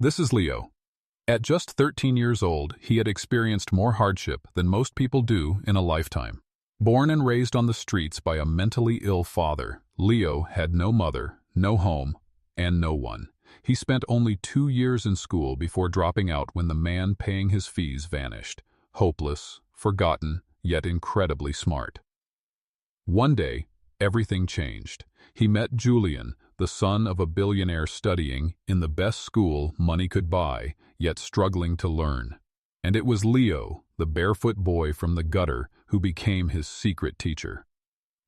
This is Leo. At just 13 years old, he had experienced more hardship than most people do in a lifetime. Born and raised on the streets by a mentally ill father, Leo had no mother, no home, and no one. He spent only 2 years in school before dropping out when the man paying his fees vanished, hopeless, forgotten, yet incredibly smart. One day, everything changed. He met Julian, the son of a billionaire studying in the best school money could buy, yet struggling to learn. And it was Leo, the barefoot boy from the gutter, who became his secret teacher.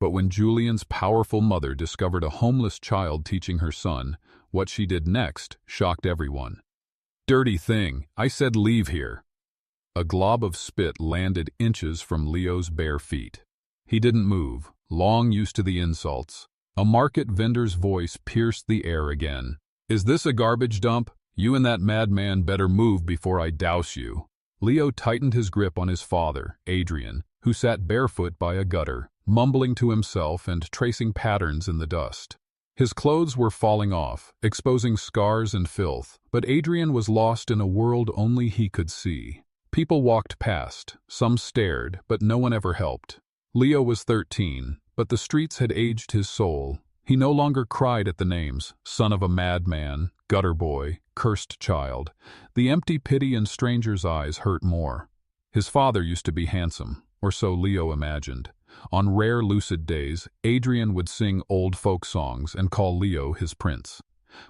But when Julian's powerful mother discovered a homeless child teaching her son, what she did next shocked everyone. "Dirty thing, I said leave here." A glob of spit landed inches from Leo's bare feet. He didn't move, long used to the insults. A market vendor's voice pierced the air again. "Is this a garbage dump? You and that madman better move before I douse you." Leo tightened his grip on his father, Adrian, who sat barefoot by a gutter, mumbling to himself and tracing patterns in the dust. His clothes were falling off, exposing scars and filth, but Adrian was lost in a world only he could see. People walked past, some stared, but no one ever helped. Leo was 13, but the streets had aged his soul. He no longer cried at the names, son of a madman, gutter boy, cursed child. The empty pity in strangers' eyes hurt more. His father used to be handsome, or so Leo imagined. On rare lucid days, Adrian would sing old folk songs and call Leo his prince.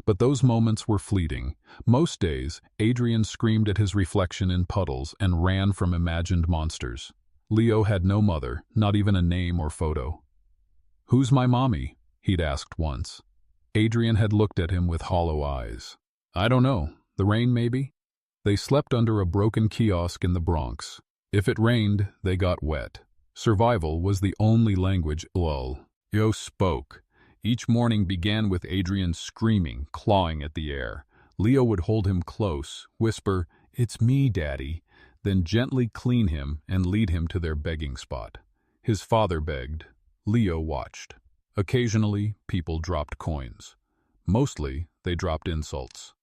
But those moments were fleeting. Most days, Adrian screamed at his reflection in puddles and ran from imagined monsters. Leo had no mother, not even a name or photo. "Who's my mommy?" he'd asked once. Adrian had looked at him with hollow eyes. "I don't know. The rain, maybe?" They slept under a broken kiosk in the Bronx. If it rained, they got wet. Survival was the only language Leo spoke. Each morning began with Adrian screaming, clawing at the air. Leo would hold him close, whisper, "It's me, Daddy," then gently clean him and lead him to their begging spot. His father begged. Leo watched. Occasionally, people dropped coins. Mostly, they dropped insults.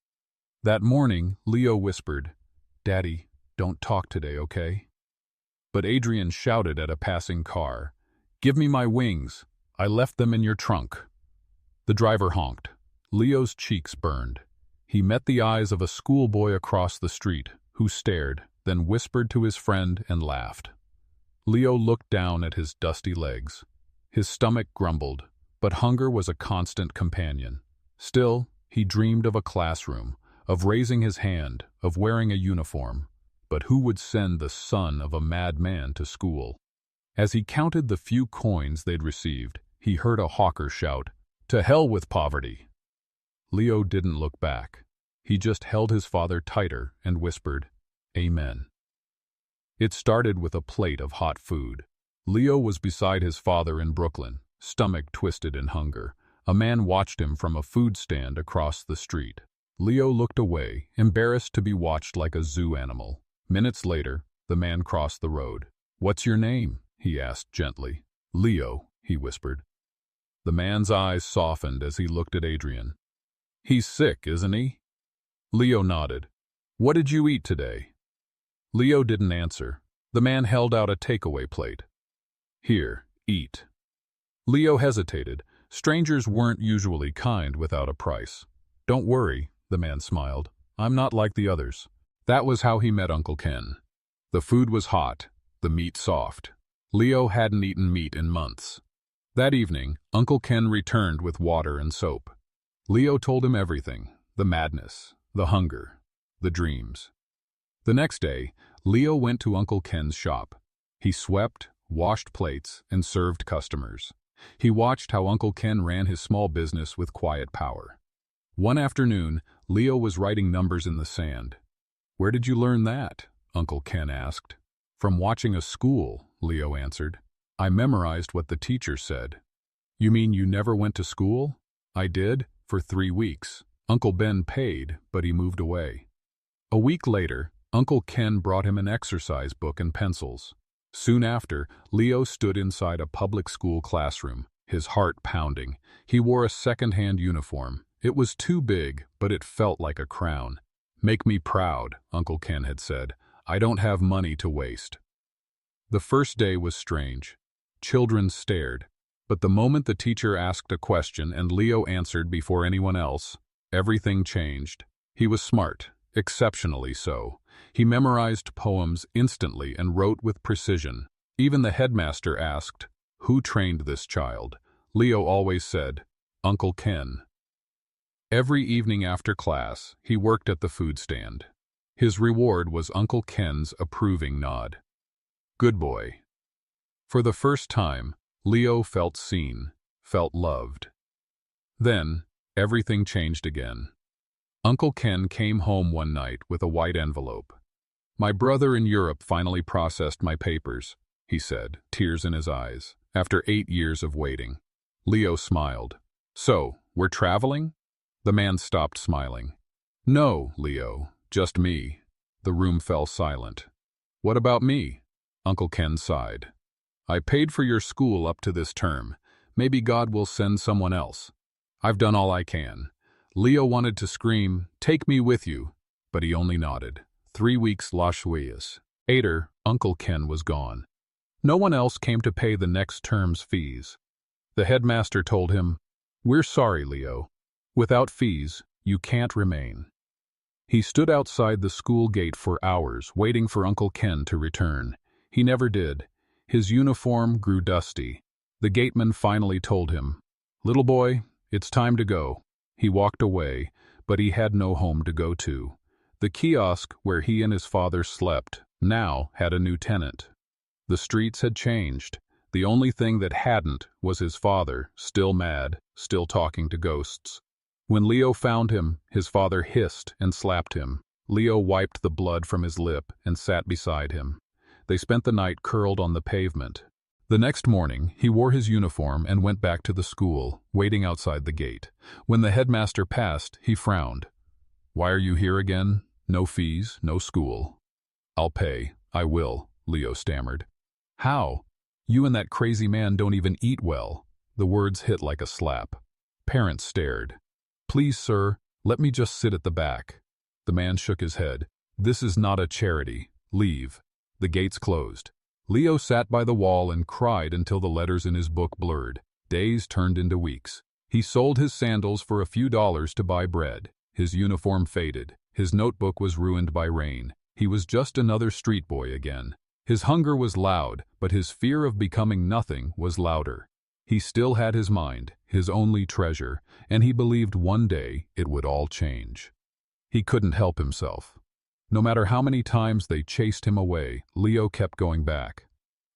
That morning, Leo whispered, "Daddy, don't talk today, okay?" But Adrian shouted at a passing car, "Give me my wings. I left them in your trunk." The driver honked. Leo's cheeks burned. He met the eyes of a schoolboy across the street, who stared, then whispered to his friend and laughed. Leo looked down at his dusty legs. His stomach grumbled, but hunger was a constant companion. Still, he dreamed of a classroom, of raising his hand, of wearing a uniform. But who would send the son of a madman to school? As he counted the few coins they'd received, he heard a hawker shout, "To hell with poverty!" Leo didn't look back. He just held his father tighter and whispered, "Amen." It started with a plate of hot food. Leo was beside his father in Brooklyn, stomach twisted in hunger. A man watched him from a food stand across the street. Leo looked away, embarrassed to be watched like a zoo animal. Minutes later, the man crossed the road. "What's your name?" he asked gently. "Leo," he whispered. The man's eyes softened as he looked at Adrian. "He's sick, isn't he?" Leo nodded. "What did you eat today?" Leo didn't answer. The man held out a takeaway plate. "Here, eat." Leo hesitated. Strangers weren't usually kind without a price. "Don't worry," the man smiled. "I'm not like the others." That was how he met Uncle Ken. The food was hot, the meat soft. Leo hadn't eaten meat in months. That evening, Uncle Ken returned with water and soap. Leo told him everything, the madness, the hunger, the dreams. The next day, Leo went to Uncle Ken's shop. He swept, washed plates, and served customers. He watched how Uncle Ken ran his small business with quiet power. One afternoon, Leo was writing numbers in the sand. "Where did you learn that?" Uncle Ken asked. "From watching a school," Leo answered. "I memorized what the teacher said." "You mean you never went to school?" "I did, for 3 weeks. Uncle Ben paid, but he moved away." A week later, Uncle Ken brought him an exercise book and pencils. Soon after, Leo stood inside a public school classroom, his heart pounding. He wore a second-hand uniform. It was too big, but it felt like a crown. "Make me proud," Uncle Ken had said. "I don't have money to waste." The first day was strange. Children stared. But the moment the teacher asked a question and Leo answered before anyone else, everything changed. He was smart, exceptionally so. He memorized poems instantly and wrote with precision. Even the headmaster asked, "Who trained this child?" Leo always said, "Uncle Ken." Every evening after class, he worked at the food stand. His reward was Uncle Ken's approving nod. Good boy. For the first time, Leo felt seen, felt loved. Then, everything changed again. Uncle Ken came home one night with a white envelope. "My brother in Europe finally processed my papers," he said, tears in his eyes, "after 8 years of waiting." Leo smiled. "So, we're traveling?" The man stopped smiling. "No, Leo, just me." The room fell silent. "What about me?" Uncle Ken sighed. "I paid for your school up to this term. Maybe God will send someone else. I've done all I can." Leo wanted to scream, "Take me with you," but he only nodded. 3 weeks later, Uncle Ken was gone. No one else came to pay the next term's fees. The headmaster told him, "We're sorry, Leo. Without fees, you can't remain." He stood outside the school gate for hours, waiting for Uncle Ken to return. He never did. His uniform grew dusty. The gateman finally told him, "Little boy, it's time to go." He walked away, but he had no home to go to. The kiosk where he and his father slept now had a new tenant. The streets had changed. The only thing that hadn't was his father, still mad, still talking to ghosts. When Leo found him, his father hissed and slapped him. Leo wiped the blood from his lip and sat beside him. They spent the night curled on the pavement. The next morning, he wore his uniform and went back to the school, waiting outside the gate. When the headmaster passed, he frowned. "Why are you here again? No fees, no school." "I'll pay. I will," Leo stammered. "How? You and that crazy man don't even eat well." The words hit like a slap. Parents stared. "Please, sir, let me just sit at the back." The man shook his head. "This is not a charity. Leave." The gates closed. Leo sat by the wall and cried until the letters in his book blurred. Days turned into weeks. He sold his sandals for a few dollars to buy bread. His uniform faded. His notebook was ruined by rain. He was just another street boy again. His hunger was loud, but his fear of becoming nothing was louder. He still had his mind, his only treasure, and he believed one day it would all change. He couldn't help himself. No matter how many times they chased him away, Leo kept going back.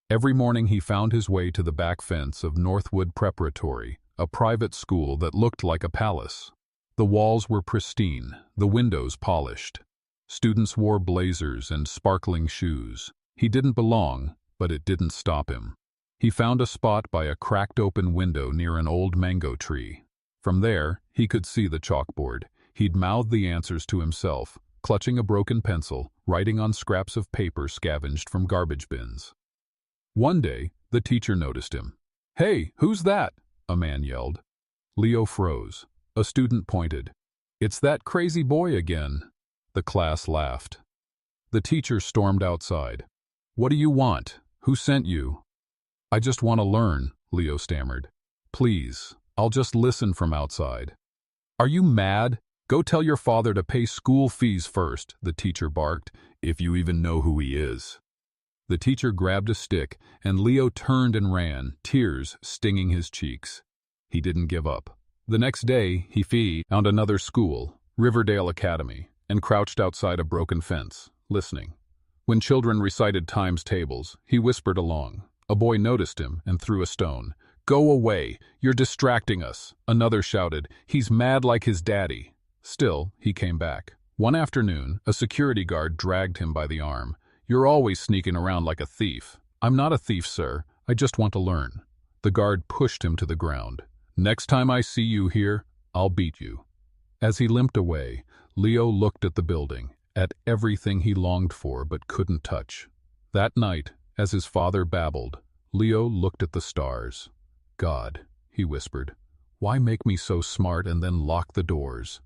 Every morning he found his way to the back fence of Northwood Preparatory, a private school that looked like a palace. The walls were pristine, the windows polished. Students wore blazers and sparkling shoes. He didn't belong, but it didn't stop him. He found a spot by a cracked open window near an old mango tree. From there, he could see the chalkboard. He'd mouthed the answers to himself, clutching a broken pencil, writing on scraps of paper scavenged from garbage bins. One day, the teacher noticed him. "Hey, who's that?" a man yelled. Leo froze. A student pointed. "It's that crazy boy again." The class laughed. The teacher stormed outside. "What do you want? Who sent you?" "I just want to learn," Leo stammered. "Please, I'll just listen from outside." "Are you mad? Go tell your father to pay school fees first," the teacher barked, "if you even know who he is." The teacher grabbed a stick, and Leo turned and ran, tears stinging his cheeks. He didn't give up. The next day, he found another school, Riverdale Academy, and crouched outside a broken fence, listening. When children recited times tables, he whispered along. A boy noticed him and threw a stone. "Go away! You're distracting us!" Another shouted, "He's mad like his daddy!" Still, he came back. One afternoon, a security guard dragged him by the arm. "You're always sneaking around like a thief." "I'm not a thief, sir. I just want to learn." The guard pushed him to the ground. "Next time I see you here, I'll beat you." As he limped away, Leo looked at the building, at everything he longed for but couldn't touch. That night, as his father babbled, Leo looked at the stars. "God," he whispered, "why make me so smart and then lock the doors?"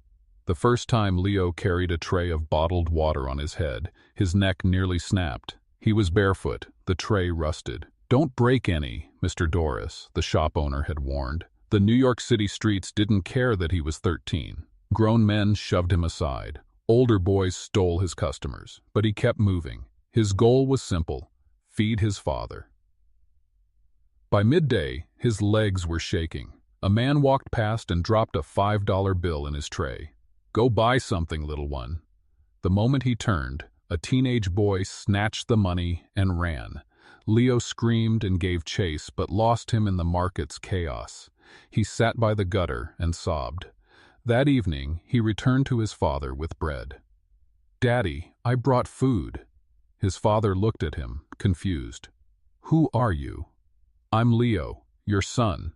The first time Leo carried a tray of bottled water on his head, his neck nearly snapped. He was barefoot, the tray rusted. "Don't break any, Mr. Doris," the shop owner had warned. The New York City streets didn't care that he was 13. Grown men shoved him aside. Older boys stole his customers, but he kept moving. His goal was simple: feed his father. By midday, his legs were shaking. A man walked past and dropped a $5 bill in his tray. "Go buy something, little one." The moment he turned, a teenage boy snatched the money and ran. Leo screamed and gave chase, but lost him in the market's chaos. He sat by the gutter and sobbed. That evening, he returned to his father with bread. "Daddy, I brought food." His father looked at him, confused. "Who are you?" "I'm Leo, your son."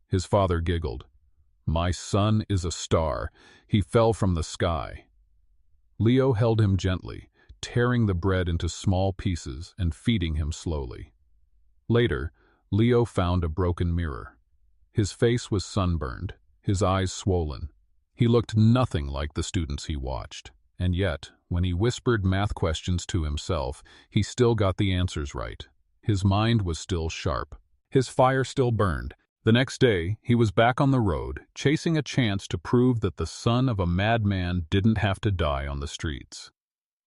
His father giggled. "My son is a star. He fell from the sky." Leo held him gently, tearing the bread into small pieces and feeding him slowly. Later, Leo found a broken mirror. His face was sunburned, his eyes swollen. He looked nothing like the students he watched, and yet, when he whispered math questions to himself, he still got the answers right. His mind was still sharp. His fire still burned. The next day, he was back on the road, chasing a chance to prove that the son of a madman didn't have to die on the streets.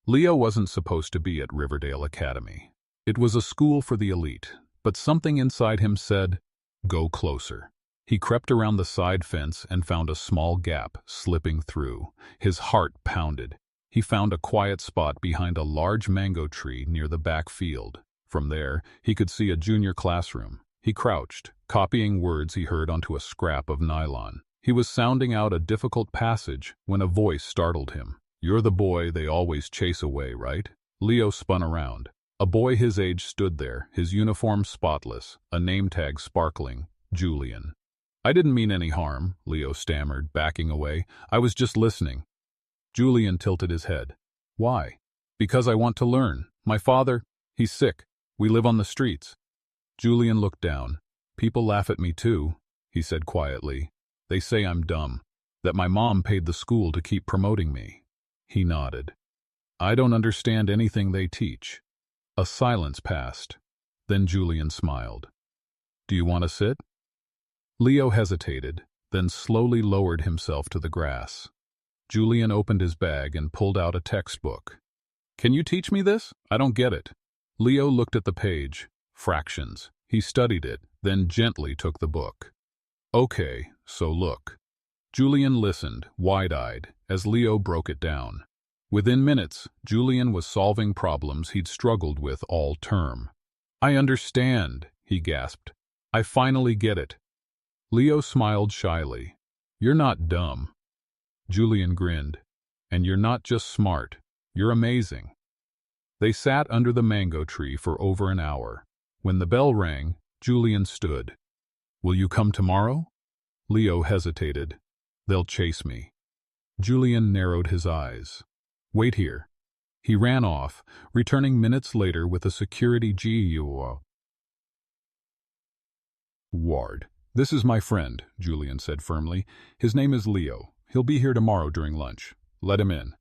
Leo wasn't supposed to be at Riverdale Academy. It was a school for the elite, but something inside him said, "Go closer." He crept around the side fence and found a small gap, slipping through. His heart pounded. He found a quiet spot behind a large mango tree near the back field. From there, he could see a junior classroom. He crouched, copying words he heard onto a scrap of nylon. He was sounding out a difficult passage when a voice startled him. "You're the boy they always chase away, right?" Leo spun around. A boy his age stood there, his uniform spotless, a name tag sparkling: Julian. "I didn't mean any harm," Leo stammered, backing away. "I was just listening." Julian tilted his head. "Why?" "Because I want to learn. My father, he's sick. We live on the streets." Julian looked down. "People laugh at me too," he said quietly. "They say I'm dumb, that my mom paid the school to keep promoting me." He nodded. "I don't understand anything they teach." A silence passed. Then Julian smiled. "Do you want to sit?" Leo hesitated, then slowly lowered himself to the grass. Julian opened his bag and pulled out a textbook. "Can you teach me this? I don't get it." Leo looked at the page. Fractions. He studied it, then gently took the book. "Okay, so look." Julian listened, wide-eyed, as Leo broke it down. Within minutes, Julian was solving problems he'd struggled with all term. "I understand," he gasped. "I finally get it." Leo smiled shyly. "You're not dumb." Julian grinned. "And you're not just smart, you're amazing." They sat under the mango tree for over an hour. When the bell rang, Julian stood. "Will you come tomorrow?" Leo hesitated. "They'll chase me." Julian narrowed his eyes. "Wait here." He ran off, returning minutes later with a security guard. "This is my friend," Julian said firmly. "His name is Leo. He'll be here tomorrow during lunch. Let him in."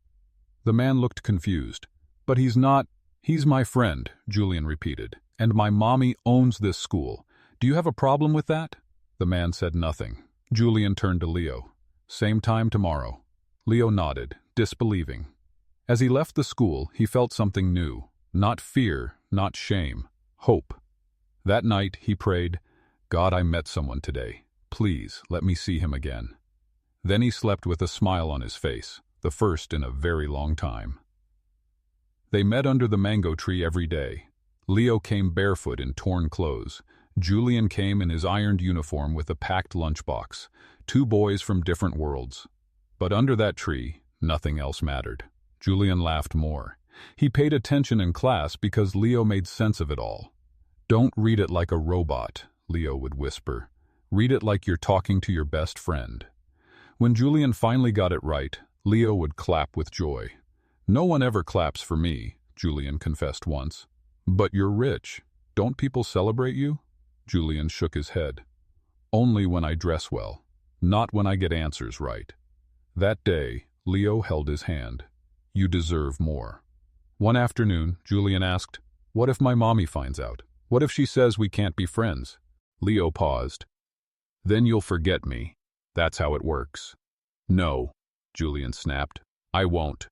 The man looked confused. "But he's not—" "He's my friend," Julian repeated. "And my mommy owns this school. Do you have a problem with that?" The man said nothing. Julian turned to Leo. "Same time tomorrow." Leo nodded, disbelieving. As he left the school, he felt something new. Not fear, not shame. Hope. That night, he prayed, "God, I met someone today. Please, let me see him again." Then he slept with a smile on his face, the first in a very long time. They met under the mango tree every day. Leo came barefoot in torn clothes. Julian came in his ironed uniform with a packed lunchbox. Two boys from different worlds. But under that tree, nothing else mattered. Julian laughed more. He paid attention in class because Leo made sense of it all. "Don't read it like a robot," Leo would whisper. "Read it like you're talking to your best friend." When Julian finally got it right, Leo would clap with joy. "No one ever claps for me," Julian confessed once. "But you're rich. Don't people celebrate you?" Julian shook his head. "Only when I dress well, not when I get answers right." That day, Leo held his hand. You deserve more. One afternoon, Julian asked, "What if my mommy finds out? What if she says we can't be friends?" Leo paused. "Then you'll forget me. That's how it works." "No," Julian snapped. "I won't."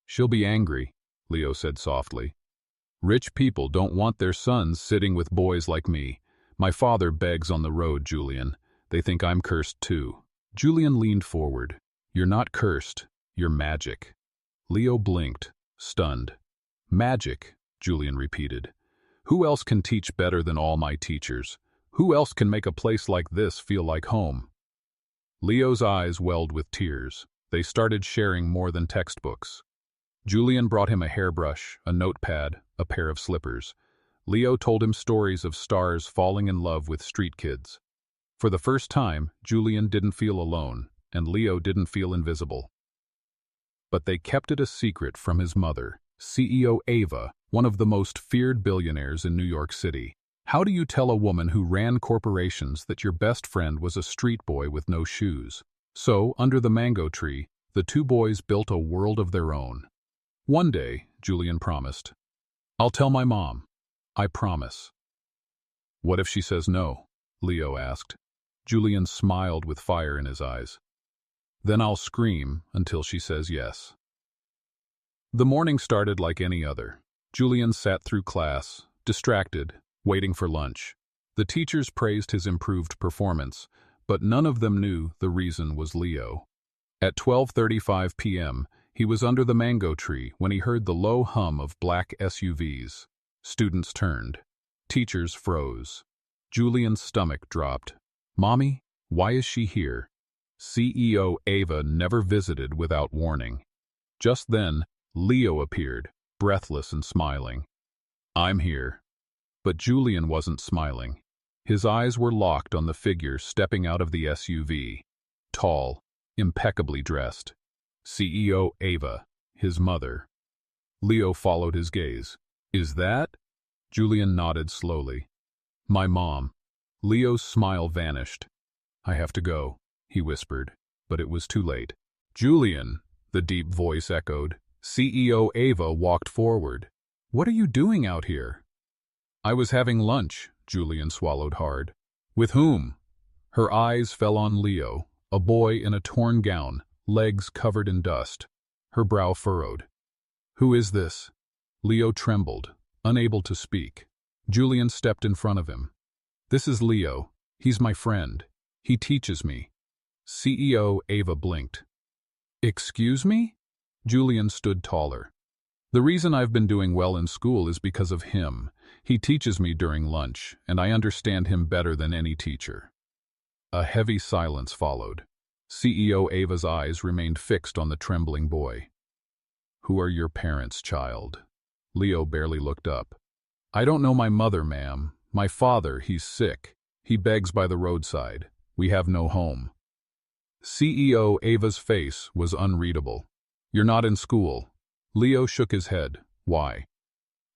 "She'll be angry," Leo said softly. "Rich people don't want their sons sitting with boys like me. My father begs on the road, Julian. They think I'm cursed too." Julian leaned forward. "You're not cursed. You're magic." Leo blinked, stunned. "Magic," Julian repeated. "Who else can teach better than all my teachers? Who else can make a place like this feel like home?" Leo's eyes welled with tears. They started sharing more than textbooks. Julian brought him a hairbrush, a notepad, a pair of slippers. Leo told him stories of stars falling in love with street kids. For the first time, Julian didn't feel alone, and Leo didn't feel invisible. But they kept it a secret from his mother, CEO Ava, one of the most feared billionaires in New York City. How do you tell a woman who ran corporations that your best friend was a street boy with no shoes? So, under the mango tree, the two boys built a world of their own. "One day," Julian promised. "I'll tell my mom. I promise." "What if she says no?" Leo asked. Julian smiled with fire in his eyes. "Then I'll scream until she says yes." The morning started like any other. Julian sat through class, distracted, waiting for lunch. The teachers praised his improved performance, but none of them knew the reason was Leo. At 12:35 p.m., he was under the mango tree when he heard the low hum of black SUVs. Students turned. Teachers froze. Julian's stomach dropped. "Mommy, why is she here?" CEO Ava never visited without warning. Just then, Leo appeared, breathless and smiling. "I'm here." But Julian wasn't smiling. His eyes were locked on the figure stepping out of the SUV. Tall, impeccably dressed. CEO Ava, his mother. Leo followed his gaze. "Is that?" Julian nodded slowly. "My mom." Leo's smile vanished. "I have to go," he whispered, but it was too late. "Julian," the deep voice echoed. CEO Ava walked forward. "What are you doing out here?" "I was having lunch," Julian swallowed hard. "With whom?" Her eyes fell on Leo, a boy in a torn gown, legs covered in dust. Her brow furrowed. "Who is this?" Leo trembled, unable to speak. Julian stepped in front of him. "This is Leo. He's my friend. He teaches me." CEO Ava blinked. "Excuse me?" Julian stood taller. "The reason I've been doing well in school is because of him. He teaches me during lunch, and I understand him better than any teacher." A heavy silence followed. CEO Ava's eyes remained fixed on the trembling boy. "Who are your parents, child?" Leo barely looked up. "I don't know my mother, ma'am. My father, he's sick. He begs by the roadside. We have no home." CEO Ava's face was unreadable. "You're not in school." Leo shook his head. "Why?"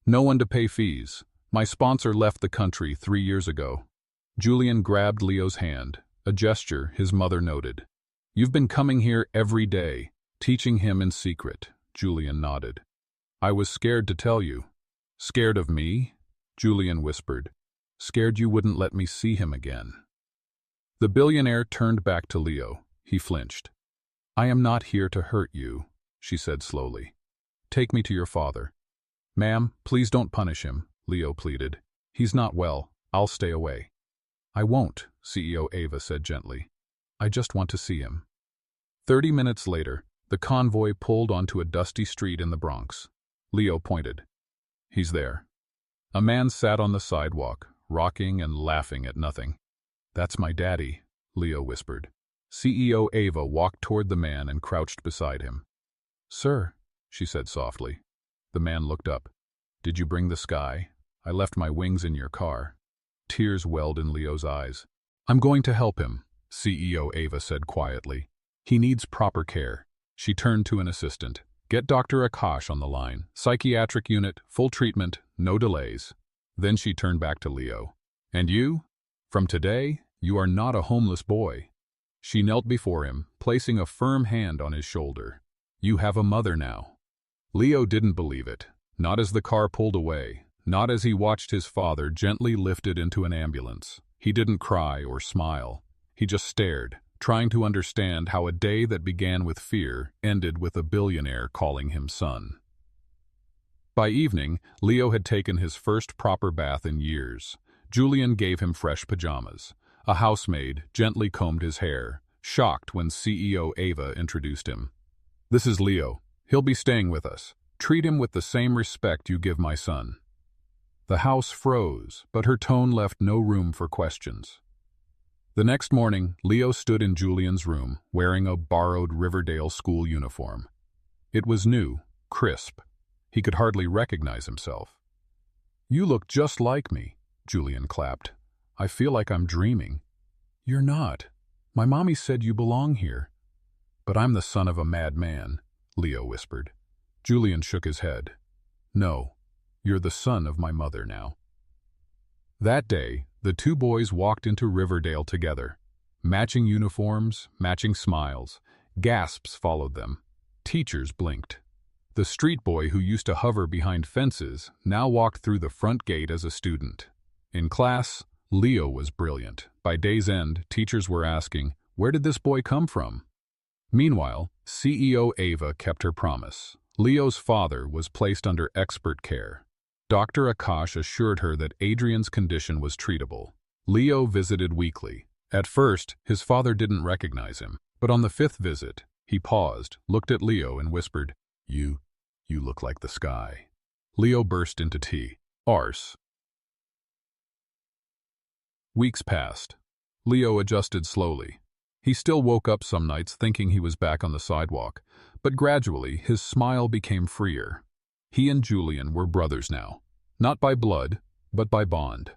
"No one to pay fees. My sponsor left the country 3 years ago." Julian grabbed Leo's hand, a gesture his mother noted. "You've been coming here every day, teaching him in secret." Julian nodded. "I was scared to tell you." "Scared of me?" Julian whispered. "Scared you wouldn't let me see him again." The billionaire turned back to Leo. He flinched. "I am not here to hurt you," she said slowly. "Take me to your father." "Ma'am, please don't punish him," Leo pleaded. "He's not well. I'll stay away." "I won't," CEO Ava said gently. "I just want to see him." 30 minutes later, the convoy pulled onto a dusty street in the Bronx. Leo pointed. "He's there." A man sat on the sidewalk, rocking and laughing at nothing. "That's my daddy," Leo whispered. CEO Ava walked toward the man and crouched beside him. "Sir," she said softly. The man looked up. "Did you bring the sky? I left my wings in your car." Tears welled in Leo's eyes. "I'm going to help him," CEO Ava said quietly. "He needs proper care." She turned to an assistant. "Get Dr. Akash on the line. Psychiatric unit, full treatment, no delays." Then she turned back to Leo. "And you? From today, you are not a homeless boy." She knelt before him, placing a firm hand on his shoulder. You have a mother now." Leo didn't believe it, not as the car pulled away, not as he watched his father gently lifted into an ambulance. He didn't cry or smile. He just stared, trying to understand how a day that began with fear ended with a billionaire calling him son. By evening, Leo had taken his first proper bath in years. Julian gave him fresh pajamas. A housemaid gently combed his hair, shocked when CEO Ava introduced him. "This is Leo. He'll be staying with us. Treat him with the same respect you give my son." The house froze, but her tone left no room for questions. The next morning, Leo stood in Julian's room, wearing a borrowed Riverdale school uniform. It was new, crisp. He could hardly recognize himself. "You look just like me," Julian clapped. "I feel like I'm dreaming." "You're not. My mommy said you belong here." "But I'm the son of a madman," Leo whispered. Julian shook his head. "No, you're the son of my mother now." That day, the two boys walked into Riverdale together. Matching uniforms, matching smiles. Gasps followed them. Teachers blinked. The street boy who used to hover behind fences now walked through the front gate as a student. In class, Leo was brilliant. By day's end, teachers were asking, "Where did this boy come from?" Meanwhile, CEO Ava kept her promise. Leo's father was placed under expert care. Dr. Akash assured her that Adrian's condition was treatable. Leo visited weekly. At first, his father didn't recognize him, but on the 5th visit, he paused, looked at Leo and whispered, You look like the sky." Leo burst into tea. Arse. Weeks passed. Leo adjusted slowly. He still woke up some nights thinking he was back on the sidewalk, but gradually his smile became freer. He and Julian were brothers now, not by blood, but by bond.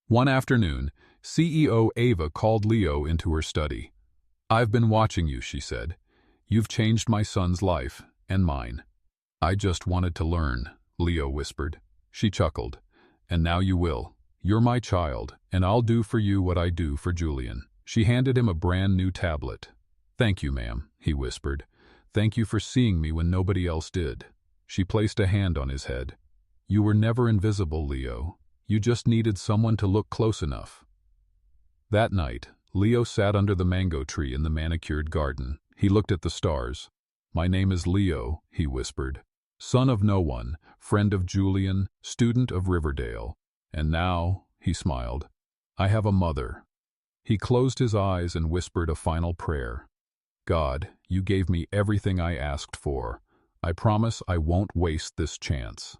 One afternoon, CEO Ava called Leo into her study. "I've been watching you," she said. "You've changed my son's life, and mine." "I just wanted to learn," Leo whispered. She chuckled. "And now you will. You're my child, and I'll do for you what I do for Julian." She handed him a brand new tablet. "Thank you, ma'am," he whispered. "Thank you for seeing me when nobody else did." She placed a hand on his head. "You were never invisible, Leo. You just needed someone to look close enough." That night, Leo sat under the mango tree in the manicured garden. He looked at the stars. "My name is Leo," he whispered. "Son of no one, friend of Julian, student of Riverdale. And now," he smiled, "I have a mother." He closed his eyes and whispered a final prayer. "God, you gave me everything I asked for. I promise I won't waste this chance."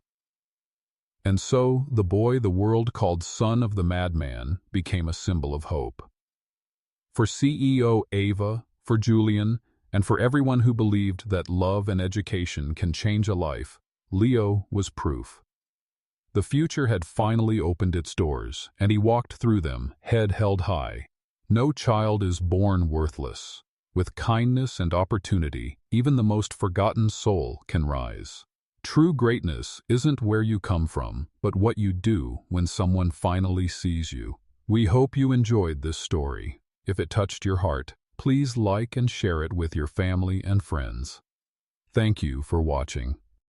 And so, the boy the world called son of the madman became a symbol of hope. For CEO Ava, for Julian, and for everyone who believed that love and education can change a life, Leo was proof. The future had finally opened its doors, and he walked through them, head held high. No child is born worthless. With kindness and opportunity, even the most forgotten soul can rise. True greatness isn't where you come from, but what you do when someone finally sees you. We hope you enjoyed this story. If it touched your heart, please like and share it with your family and friends. Thank you for watching.